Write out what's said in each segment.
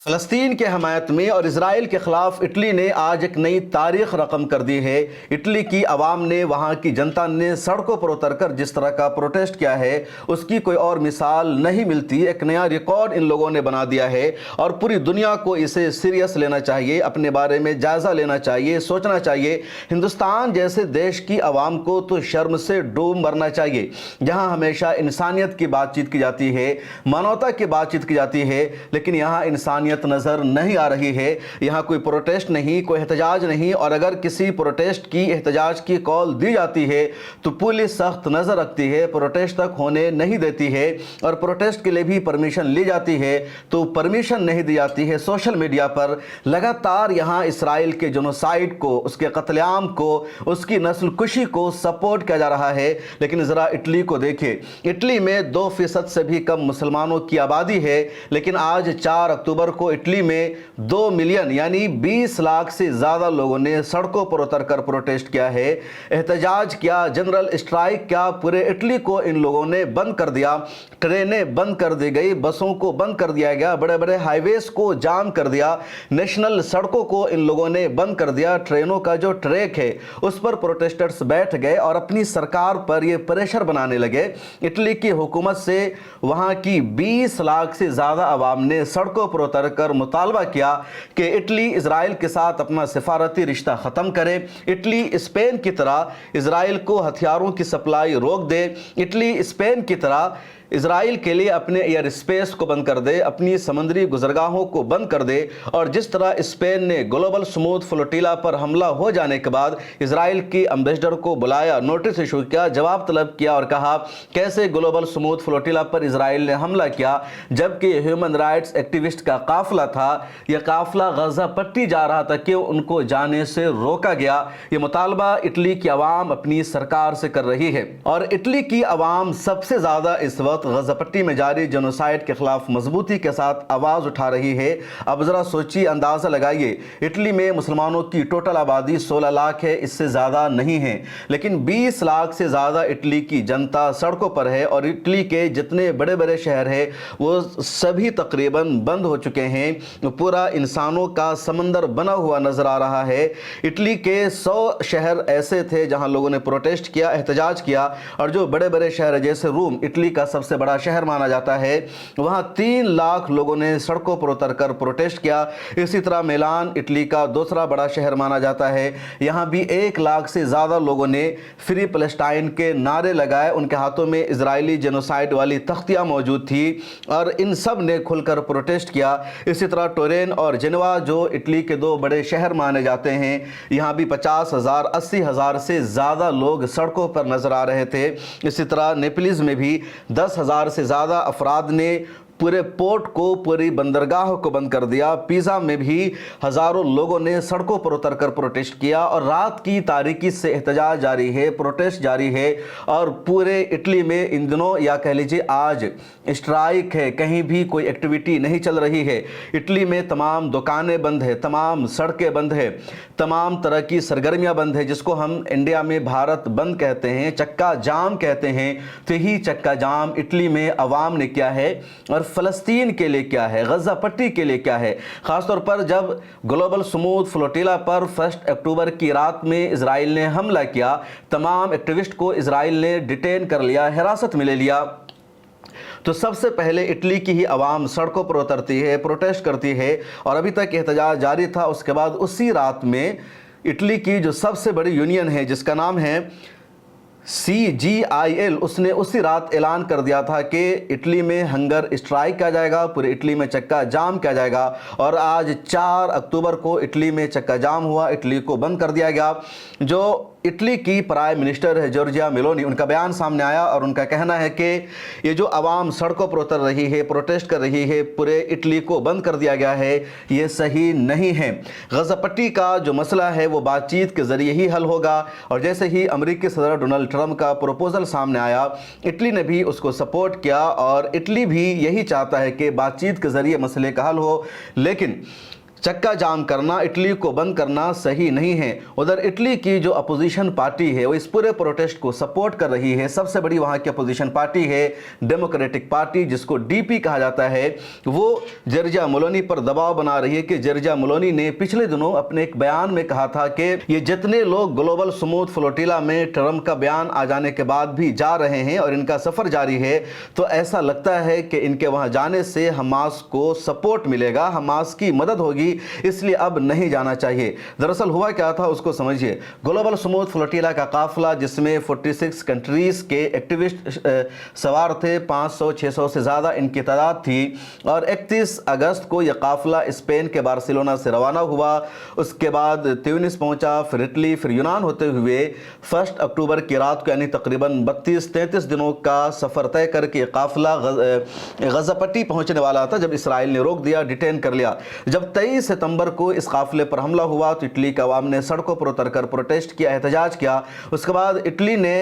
فلسطین کے حمایت میں اور اسرائیل کے خلاف اٹلی نے آج ایک نئی تاریخ رقم کر دی ہے۔ اٹلی کی عوام نے، وہاں کی جنتا نے سڑکوں پر اتر کر جس طرح کا پروٹیسٹ کیا ہے اس کی کوئی اور مثال نہیں ملتی۔ ایک نیا ریکارڈ ان لوگوں نے بنا دیا ہے اور پوری دنیا کو اسے سیریس لینا چاہیے، اپنے بارے میں جائزہ لینا چاہیے، سوچنا چاہیے۔ ہندوستان جیسے دیش کی عوام کو تو شرم سے ڈوب مرنا چاہیے، جہاں ہمیشہ انسانیت کی بات چیت کی جاتی ہے، مانوتا کی بات چیت کی جاتی ہے، لیکن یہاں انسانیت نظر نہیں آ رہی ہے۔ یہاں کوئی پروٹیسٹ نہیں، کوئی احتجاج نہیں، اور اگر کسی پروٹیسٹ کی، احتجاج کی کال دی جاتی ہے تو پولیس سخت نظر رکھتی ہے، پروٹیسٹ تک ہونے نہیں دیتی ہے، اور پروٹیسٹ کے لیے بھی پرمیشن لی جاتی ہے تو پرمیشن نہیں دی جاتی ہے۔ سوشل میڈیا پر لگاتار یہاں اسرائیل کے جنوسائیڈ کو، اس کے قتل عام کو، اس کی نسل کشی کو سپورٹ کیا جا رہا ہے، لیکن ذرا اٹلی کو دیکھیں۔ اٹلی میں 2% سے بھی کم مسلمانوں کی آبادی ہے، لیکن آج 4 اکتوبر کو اٹلی میں 2 ملین یعنی 20 لاکھ سے زیادہ لوگوں نے سڑکوں پر اتر کر پروٹیسٹ کیا ہے، احتجاج کیا، جنرل اسٹرائک کیا۔ پورے اٹلی کو ان لوگوں نے بند کر دیا، ٹرینیں بند کر دی گئی، بسوں کو بند کر دیا گیا، بڑے بڑے ہائی ویز کو جام کر دیا، نیشنل سڑکوں کو ان لوگوں نے بند کر دیا۔ ٹرینوں کا جو ٹریک ہے اس پر پروٹیسٹرز بیٹھ گئے اور اپنی سرکار پر یہ پریشر بنانے لگے۔ اٹلی کی حکومت سے وہاں کی 20 لاکھ سے زیادہ عوام نے سڑکوں پر اتر کر مطالبہ کیا کہ اٹلی اسرائیل کے ساتھ اپنا سفارتی رشتہ ختم کرے، اٹلی اسپین کی طرح اسرائیل کو ہتھیاروں کی سپلائی روک دے، اٹلی اسپین کی طرح اسرائیل کے لیے اپنے ایئر اسپیس کو بند کر دے، اپنی سمندری گزرگاہوں کو بند کر دے۔ اور جس طرح اسپین نے گلوبل سموتھ فلوٹیلا پر حملہ ہو جانے کے بعد اسرائیل کی امبیسڈر کو بلایا، نوٹس ایشو کیا، جواب طلب کیا اور کہا کیسے گلوبل سموتھ فلوٹیلا پر اسرائیل نے حملہ کیا، جبکہ ہیومن رائٹس ایکٹیوسٹ کا قافلہ تھا۔ یہ قافلہ غزہ پٹی جا رہا تھا کہ ان کو جانے سے روکا گیا۔ یہ مطالبہ اٹلی کی عوام اپنی سرکار سے کر رہی ہے، اور اٹلی کی عوام سب سے زیادہ اس وقت غزہ پٹی میں جاری جنوسائیڈ کے خلاف مضبوطی کے ساتھ آواز اٹھا رہی ہے۔ اب ذرا سوچیے، اندازہ لگائیے، اٹلی میں مسلمانوں کی ٹوٹل آبادی 16 لاکھ ہے، اس سے زیادہ نہیں ہے، لیکن 20 لاکھ سے زیادہ اٹلی کی جنتا سڑکوں پر ہے، اور اٹلی کے جتنے بڑے بڑے شہر ہیں وہ سبھی تقریباً بند ہو چکے ہیں۔ پورا انسانوں کا سمندر بنا ہوا نظر آ رہا ہے۔ اٹلی کے 100 شہر ایسے تھے جہاں لوگوں نے پروٹیسٹ کیا، احتجاج کیا، اور جو بڑے بڑے شہر جیسے روم، اٹلی کا سب سے بڑا شہر مانا جاتا ہے، وہاں 3 لاکھ لوگوں نے سڑکوں پر اتر کر پروٹیسٹ کیا۔ اسی طرح میلان اٹلی کا دوسرا بڑا شہر مانا جاتا ہے، یہاں بھی 1 لاکھ سے زیادہ لوگوں نے فری پیلسٹائن کے نعرے لگائے، ان کے ہاتھوں میں اسرائیلی جنوسائیڈ والی تختیاں موجود تھی، اور ان سب نے کھل کر پروٹیسٹ کیا۔ اسی طرح ٹورین اور جنوا جو اٹلی کے 2 بڑے شہر مانے جاتے ہیں، یہاں بھی 50,000 80,000 سے زیادہ لوگ سڑکوں پر نظر آ رہے تھے۔ اسی طرح نیپلز میں بھی 10,000 سے زیادہ افراد نے پورے پورٹ کو، پوری بندرگاہ کو بند کر دیا۔ پیزا میں بھی ہزاروں لوگوں نے سڑکوں پر اتر کر پروٹیسٹ کیا، اور رات کی تاریکی سے احتجاج جاری ہے، پروٹیسٹ جاری ہے، اور پورے اٹلی میں ان دنوں، یا کہہ لیجیے آج اسٹرائک ہے، کہیں بھی کوئی ایکٹیویٹی نہیں چل رہی ہے۔ اٹلی میں تمام دکانیں بند ہیں، تمام سڑکیں بند ہیں، تمام طرح کی سرگرمیاں بند ہیں، جس کو ہم انڈیا میں بھارت بند کہتے ہیں، چکا جام کہتے ہیں، تو یہی چکا جام اٹلی میں عوام نے کیا ہے، اور فلسطین کے لیے کیا ہے، غزہ پٹی کے لیے کیا ہے۔ خاص طور پر جب گلوبل سموتھ فلوٹیلا پر 1 اکتوبر کی رات میں اسرائیل نے حملہ کیا، تمام ایکٹیوسٹ کو اسرائیل نے ڈیٹین کر لیا، حراست میں لے لیا، تو سب سے پہلے اٹلی کی ہی عوام سڑکوں پر اترتی ہے، پروٹیسٹ کرتی ہے، اور ابھی تک احتجاج جاری تھا۔ اس کے بعد اسی رات میں اٹلی کی جو سب سے بڑی یونین ہے، جس کا نام ہے CGIL، اس نے اسی رات اعلان کر دیا تھا کہ اٹلی میں ہنگر اسٹرائک کیا جائے گا، پورے اٹلی میں چکا جام کیا جائے گا، اور آج 4 اکتوبر کو اٹلی میں چکا جام ہوا، اٹلی کو بند کر دیا گیا۔ جو اٹلی کی پرائم منسٹر ہے جورجیا میلونی، ان کا بیان سامنے آیا، اور ان کا کہنا ہے کہ یہ جو عوام سڑکوں پر اتر رہی ہے، پروٹیسٹ کر رہی ہے، پورے اٹلی کو بند کر دیا گیا ہے، یہ صحیح نہیں ہے۔ غزہ پٹی کا جو مسئلہ ہے وہ بات چیت کے ذریعے ہی حل ہوگا، اور جیسے ہی امریکی صدر ڈونلڈ ٹرمپ کا پروپوزل سامنے آیا، اٹلی نے بھی اس کو سپورٹ کیا، اور اٹلی بھی یہی چاہتا ہے کہ بات چیت کے ذریعے مسئلے کا حل ہو۔ لیکن चक्का जाम करना, इटली को बंद करना सही नहीं है। उधर इटली की जो अपोजिशन पार्टी है वो इस पूरे प्रोटेस्ट को सपोर्ट कर रही है। सबसे बड़ी वहाँ की अपोजिशन पार्टी है डेमोक्रेटिक पार्टी, जिसको डीपी कहा जाता है। वो जॉर्जिया मेलोनी पर दबाव बना रही है कि जॉर्जिया मेलोनी ने पिछले दिनों अपने एक बयान में कहा था कि ये जितने लोग ग्लोबल स्मूथ फ्लोटिला में ट्रंप का बयान आ जाने के बाद भी जा रहे हैं और इनका सफर जारी है, तो ऐसा लगता है कि इनके वहां जाने से हमास को सपोर्ट मिलेगा, हमास की मदद होगी, इसलिए अब नहीं जाना चाहिए। दरअसल हुआ क्या था उसको समझिए। ग्लोबल स्मूथ फ्लोटिला का काफिला, जिसमें 46 कंट्रीज के एक्टिविस्ट सवार थे, 500-600 से ज़्यादा इनकी तादाद थी, और 31 अगस्त को यह काफिला स्पेन के बार्सिलोना से रवाना हुआ। उसके बाद ट्यूनिस पहुंचा, फिर इटली, फिर यूनान होते हुए 1 अक्टूबर की रात को, यानी तकरीबन 32-33 दिनों का सफ़र तय करके काफिला गज़ापट्टी पहुंचने वाला था, जब इसराइल ने रोक दिया, डिटेन कर लिया। जब 23 सितंबर को इस काफिले पर हमला हुआ तो इटली के अवाम ने सड़कों पर उतरकर प्रोटेस्ट किया, एहतजाज किया। उसके बाद इटली ने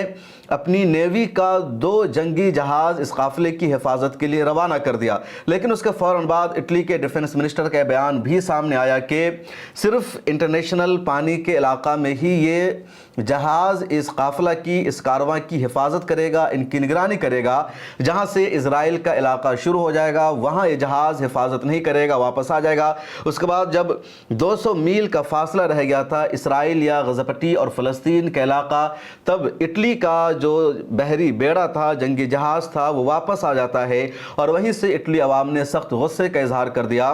अपनी नेवी का 2 जंगी जहाज इस काफिले की हिफाजत के लिए रवाना कर दिया। लेकिन उसके फ़ौरन बाद इटली के डिफेंस मिनिस्टर का बयान भी सामने आया कि सिर्फ इंटरनेशनल पानी के इलाका में ही ये जहाज़ इस काफिला की, इस कारवां की हिफाजत करेगा, इनकी निगरानी करेगा। जहां से इजराइल का इलाका शुरू हो जाएगा वहां ये जहाज़ हिफाजत नहीं करेगा, वापस आ जाएगा। उसके बाद जब 200 मील का फासला रह गया था इसराइल या गज़ापट्टी और फ़लस्तीन का इलाका, तब इटली का जो बहरी बेड़ा था, जंगी जहाज़ था, वो वापस आ जाता है। और वहीं से इटली अवाम ने सख्त गुस्से का इजहार कर दिया।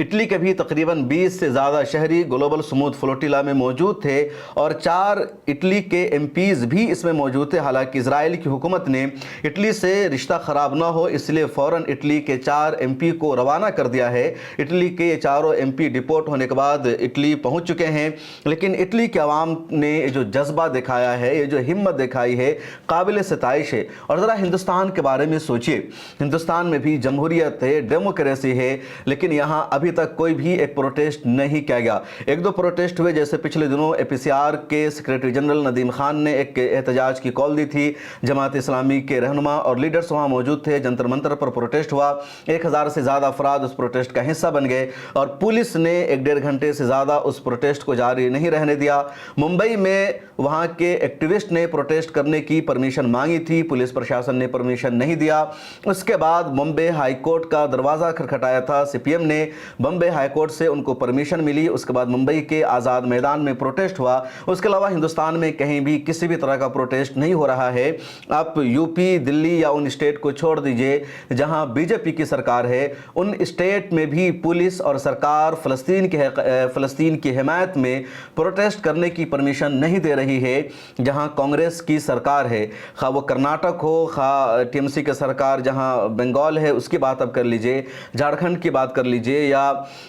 इटली के भी तकरीबन 20 से ज़्यादा शहरी ग्लोबल स्मूथ फ्लोटिला में मौजूद थे और 4 इटली के एमपीज़ भी इसमें मौजूद थे। हालांकि इजराइल की हुकूमत ने इटली से रिश्ता ख़राब ना हो, इसलिए फ़ौरन इटली के 4 एमपी को रवाना कर दिया है। इटली के ये चारों एमपी डिपोर्ट होने के बाद इटली पहुंच चुके हैं। लेकिन इटली के अवाम ने जो जज्बा दिखाया है, ये जो हिम्मत दिखाई है, काबिल सिताइश है। और ज़रा हिंदुस्तान के बारे में सोचिए, हिंदुस्तान में भी जमहूरियत है, डेमोक्रेसी है, लेकिन यहाँ अभी तक कोई भी एक प्रोटेस्ट नहीं किया गया। 1-2 प्रोटेस्ट हुए, जैसे पिछले दिनों APCR के सेक्रेटरी जनरल नदीम खान ने एक एहतजाज की कॉल दी थी। जमात इस्लामी के रहनुमा और लीडर्स वहाँ मौजूद थे, जंतर मंतर पर प्रोटेस्ट हुआ। 1000 से ज़्यादा अफराद उस प्रोटेस्ट का हिस्सा बन गए और पुलिस ने 1-1.5 घंटे से ज़्यादा उस प्रोटेस्ट को जारी नहीं रहने दिया। मुंबई में वहाँ के एक्टिविस्ट ने प्रोटेस्ट करने की परमिशन मांगी थी, पुलिस प्रशासन ने परमिशन नहीं दिया। उसके बाद बॉम्बे हाई कोर्ट का दरवाज़ा खटखटाया था CPM ने, बॉम्बे हाई कोर्ट से उनको परमिशन मिली। उसके बाद मुंबई के आज़ाद मैदान में प्रोटेस्ट हुआ। उसके अलावा हिंदुस्तान में कहीं भी किसी भी तरह का प्रोटेस्ट नहीं हो रहा है। आप यूपी, दिल्ली या उन स्टेट को छोड़ दीजिए जहां बीजेपी की सरकार है, उन स्टेट में भी पुलिस और सरकार फ़लस्तीन की हिमायत में प्रोटेस्ट करने की परमिशन नहीं दे रही है। जहां कांग्रेस की सरकार है, खा वो कर्नाटक हो, खा TMC की सरकार जहां बंगाल है उसकी बात आप कर लीजिए, झारखंड की बात कर लीजिए या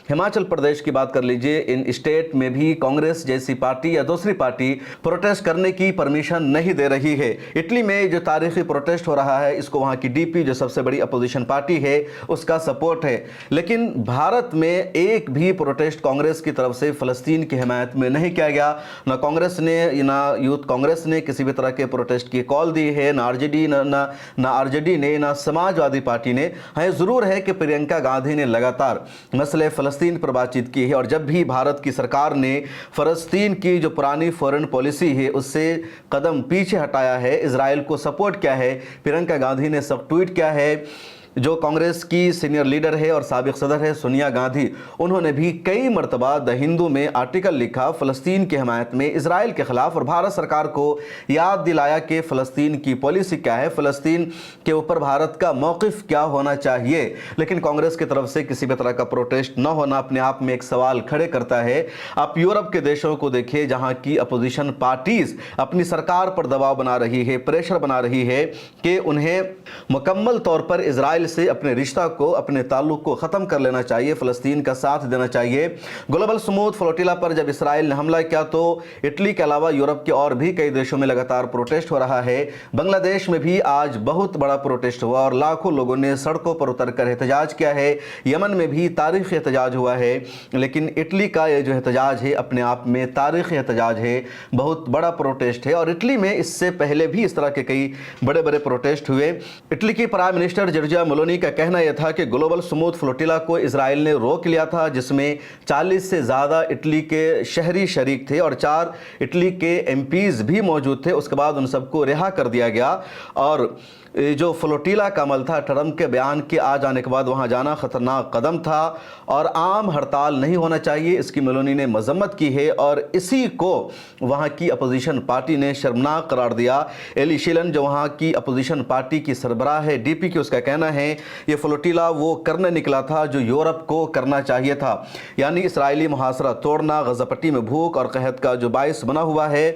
हिमाचल प्रदेश की बात कर लीजिए, इन स्टेट में भी कांग्रेस जैसी पार्टी या दूसरी पार्टी प्रोटेस्ट करने की परमिशन नहीं दे रही है। इटली में जो तारीखी प्रोटेस्ट हो रहा है, इसको वहाँ की DP जो सबसे बड़ी अपोजिशन पार्टी है उसका सपोर्ट है। लेकिन भारत में एक भी प्रोटेस्ट कांग्रेस की तरफ से फ़लस्तीन की हिमायत में नहीं किया गया। ना कांग्रेस ने, ना यूथ कांग्रेस ने किसी भी तरह के प्रोटेस्ट की कॉल दी है, ना RJD ने, ना समाजवादी पार्टी ने। हाँ, ज़रूर है कि प्रियंका गांधी ने लगातार मसले फ़लस्तीन पर बातचीत की है और जब भी भारत की सरकार ने फ़लस्तीन की जो पुरानी फॉरेन पॉलिसी है उससे कदम पीछे हटाया है, इजराइल को सपोर्ट किया है, प्रियंका गांधी ने सब ट्वीट किया है। जो कांग्रेस की सीनियर लीडर है और साबिक सदर है सोनिया गांधी, उन्होंने भी कई मरतबा द हिंदू में आर्टिकल लिखा फ़लस्तीन की हिमायत में, इजराइल के ख़िलाफ़, और भारत सरकार को याद दिलाया कि फ़लस्तीन की पॉलिसी क्या है, फ़लस्तीन के ऊपर भारत का मौक़िफ़ क्या होना चाहिए। लेकिन कांग्रेस की तरफ से किसी भी तरह का प्रोटेस्ट न होना अपने आप में एक सवाल खड़े करता है। आप यूरोप के देशों को देखिए जहाँ की अपोजिशन पार्टीज़ अपनी सरकार पर दबाव बना रही है, प्रेशर बना रही है कि उन्हें मुकम्मल तौर पर इजराइल से अपने रिश्ता को, अपने ताल्लुक को ख़त्म कर लेना चाहिए, फ़लस्तीन का साथ देना चाहिए। ग्लोबल स्मूथ फ्लोटिला पर जब इसराइल ने हमला किया तो इटली के अलावा यूरोप के और भी कई देशों में लगातार प्रोटेस्ट हो रहा है। बांग्लादेश में भी आज बहुत बड़ा प्रोटेस्ट हुआ और लाखों लोगों ने सड़कों पर उतरकर एहतजाज किया है। यमन में भी तारीख़ी एहतजाज हुआ है। लेकिन इटली का ये जो एहतजाज है अपने आप में तारीख़ी एहतजाज है, बहुत बड़ा प्रोटेस्ट है। और इटली में इससे पहले भी इस तरह के कई बड़े बड़े प्रोटेस्ट हुए। इटली की प्राइम मिनिस्टर जॉर्जिया मलोनी का कहना यह था कि ग्लोबल स्मूथ फ्लोटिला को इजराइल ने रोक लिया था, जिसमें 40 से ज़्यादा इटली के शहरी शरीक थे और 4 इटली के एमपीज़ भी मौजूद थे। उसके बाद उन सबको रिहा कर दिया गया और जो फ्लोटिला का अमल था, ट्रंप के बयान के आ जाने के बाद वहां जाना ख़तरनाक कदम था और आम हड़ताल नहीं होना चाहिए, इसकी मेलोनी ने मजम्मत की है और इसी को वहां की अपोजिशन पार्टी ने शर्मनाक करार दिया। एली शीलन जो वहां की अपोजिशन पार्टी की सरबराह है डीपी की, उसका कहना है ये फ्लोटिला वो करने निकला था जो यूरोप को करना चाहिए था, यानी इसराइली मुहासरा तोड़ना, गज़ा पट्टी में भूख और कहत का जो बाइस बना हुआ है,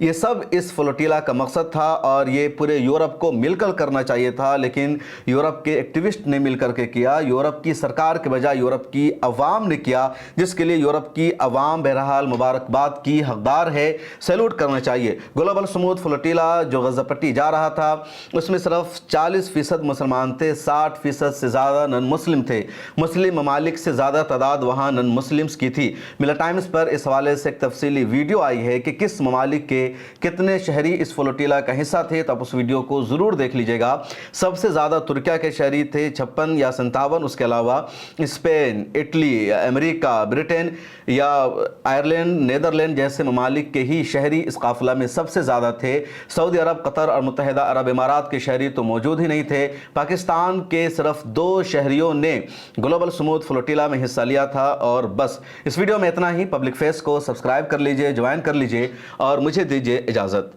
ये सब इस फ्लोटिला का मकसद था और ये पूरे यूरोप को मिलकर करना चाहिए था। लेकिन यूरोप के एक्टिविस्ट ने मिलकर के किया, यूरोप की सरकार के बजाय यूरोप की अवाम ने किया, जिसके लिए यूरोप की अवाम बहरहाल मुबारकबाद की हकदार है, सैल्यूट करना चाहिए। ग्लोबल स्मूथ फ्लोटिला जो गज़ा पट्टी जा रहा था उसमें सिर्फ 40% मुसलमान थे, 60% से ज़्यादा नन मुस्लिम थे। मुस्लिम ममालिक से ज़्यादा तादाद वहाँ नन मुस्लिम्स की थी। मिरर टाइम्स पर इस हवाले से एक तफसीली वीडियो आई है कि किस ममालिक के कितने शहरी इस फ्लोटिला का हिस्सा थे, तो आप उस वीडियो को ज़रूर देख लीजिएगा। सबसे ज़्यादा तुर्किया के शहरी थे 56 या 57, उसके अलावा स्पेन, इटली, अमेरिका, ब्रिटेन या आयरलैंड, नीदरलैंड जैसे ममालिक के ही शहरी इस काफिला में सबसे ज़्यादा थे। सऊदी अरब, कतर और मुत्तहिदा अरब इमारात के शहरी तो मौजूद ही नहीं थे। पाकिस्तान के सिर्फ 2 शहरियों ने ग्लोबल स्मूथ फ्लोटिला में हिस्सा लिया था। और बस इस वीडियो में इतना ही। पब्लिक फेस को सब्सक्राइब कर लीजिए, ज्वाइन कर लीजिए और मुझे दीजिए इजाज़त।